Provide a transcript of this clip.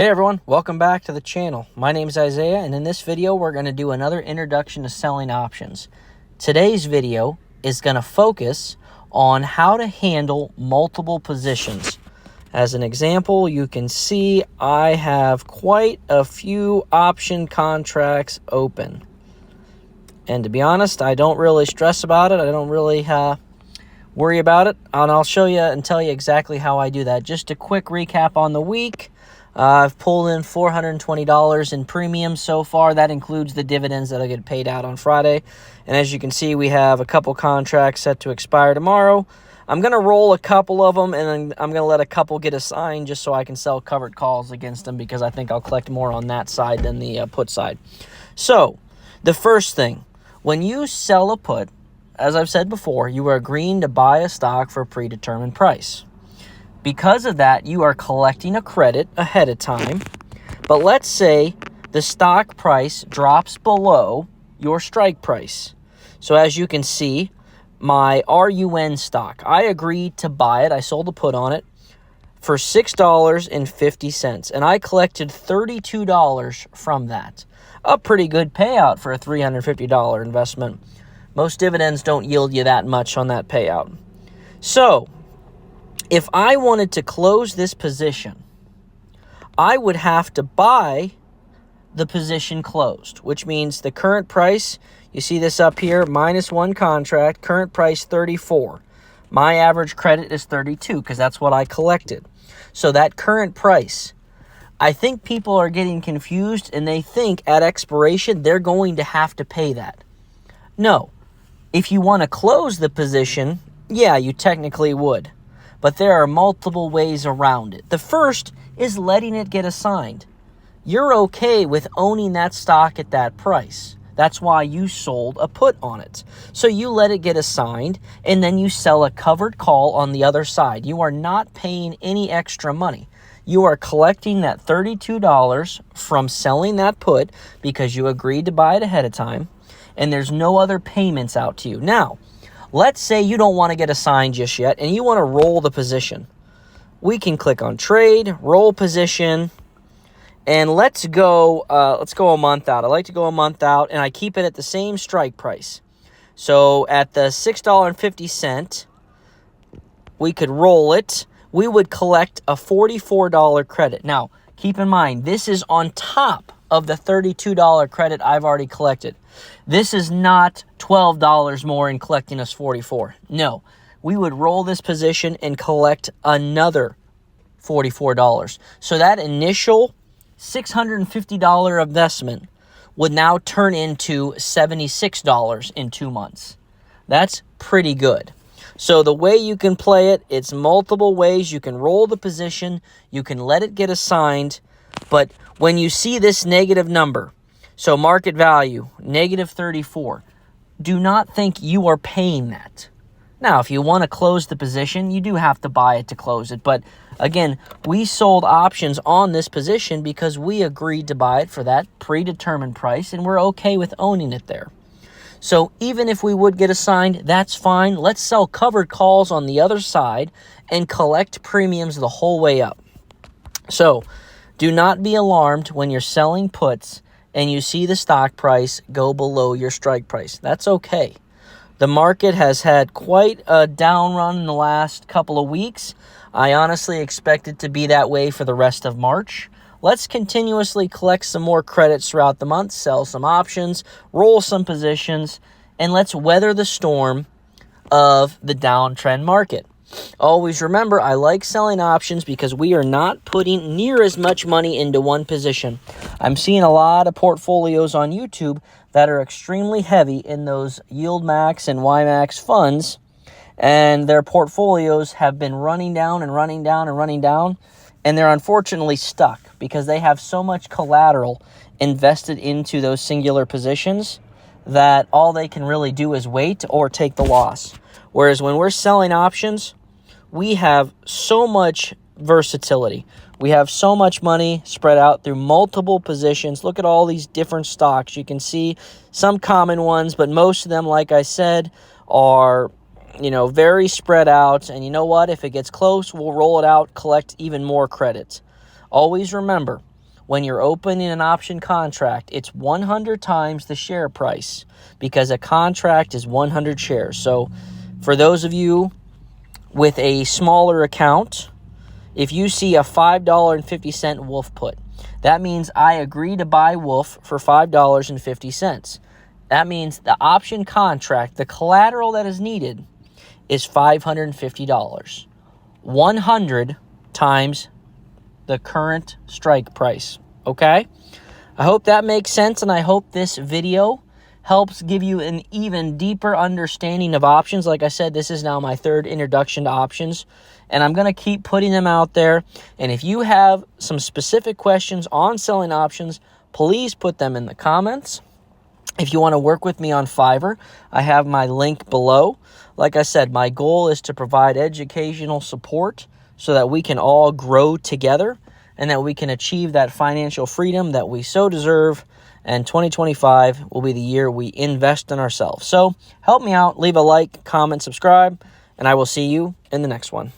Hey everyone, welcome back to the channel. My name is Isaiah, and in this video we're going to do another introduction to selling options. Today's video is going to focus on how to handle multiple positions. As an example, you can see I have quite a few option contracts open. And to be honest, I don't really stress about it. I don't really worry about it. And I'll show you and tell you exactly how I do that. Just a quick recap on the week. I've pulled in $420 in premiums so far. That includes the dividends that'll get paid out on Friday. And as you can see, we have a couple contracts set to expire tomorrow. I'm going to roll a couple of them, and then I'm going to let a couple get assigned just so I can sell covered calls against them, because I think I'll collect more on that side than the put side. So, the first thing, when you sell a put, as I've said before, you are agreeing to buy a stock for a predetermined price. Because of that, you are collecting a credit ahead of time. But let's say the stock price drops below your strike price. So as you can see, my RUN stock, I agreed to buy it. I sold a put on it for $6.50. And I collected $32 from that. A pretty good payout for a $350 investment. Most dividends don't yield you that much on that payout. So, if I wanted to close this position, I would have to buy the position closed, which means the current price, you see this up here, minus one contract, current price 34. My average credit is 32 because that's what I collected. So that current price, I think people are getting confused and they think at expiration they're going to have to pay that. No. If you want to close the position, yeah, you technically would. But there are multiple ways around it. The first is letting it get assigned. You're okay with owning that stock at that price. That's why you sold a put on it. So you let it get assigned, and then you sell a covered call on the other side. You are not paying any extra money. You are collecting that $32 from selling that put because you agreed to buy it ahead of time, and there's no other payments out to you. Now, let's say you don't want to get assigned just yet and you want to roll the position. We can click on trade, roll position, and let's go a month out. I like to go a month out, and I keep it at the same strike price. So at the $6.50, we could roll it. We would collect a $44 credit. Now, keep in mind, this is on top of the $32 credit I've already collected. This is not $12 more in collecting us $44. No, we would roll this position and collect another $44. So that initial $650 investment would now turn into $76 in 2 months. That's pretty good. So the way you can play it, it's multiple ways. You can roll the position, you can let it get assigned, but when you see this negative number, so market value, negative 34, do not think you are paying that. Now, if you want to close the position, you do have to buy it to close it. But again, we sold options on this position because we agreed to buy it for that predetermined price, and we're okay with owning it there. So even if we would get assigned, that's fine. Let's sell covered calls on the other side and collect premiums the whole way up. So do not be alarmed when you're selling puts and you see the stock price go below your strike price. That's okay. The market has had quite a down run in the last couple of weeks. I honestly expect it to be that way for the rest of March. Let's continuously collect some more credits throughout the month, sell some options, roll some positions, and let's weather the storm of the downtrend market. Always remember, I like selling options because we are not putting near as much money into one position. I'm seeing a lot of portfolios on YouTube that are extremely heavy in those Yield Max and YMAX funds, and their portfolios have been running down and running down and running down, and they're unfortunately stuck because they have so much collateral invested into those singular positions that all they can really do is wait or take the loss. Whereas when we're selling options, we have so much versatility. We have so much money spread out through multiple positions. Look at all these different stocks. You can see some common ones, but most of them, like I said, are very spread out. And you know what? If it gets close, we'll roll it out, collect even more credits. Always remember, when you're opening an option contract, it's 100 times the share price because a contract is 100 shares. So for those of you with a smaller account, if you see a $5.50 Wolf put, that means I agree to buy Wolf for $5.50. That means the option contract, the collateral that is needed, is $550. 100 times the current strike price. Okay? I hope that makes sense, and I hope this video helps give you an even deeper understanding of options. Like I said, this is now my third introduction to options, and I'm going to keep putting them out there. And if you have some specific questions on selling options, please put them in the comments. If you want to work with me on Fiverr, I have my link below. Like I said, my goal is to provide educational support so that we can all grow together and that we can achieve that financial freedom that we so deserve. And 2025 will be the year we invest in ourselves. So help me out, leave a like, comment, subscribe, and I will see you in the next one.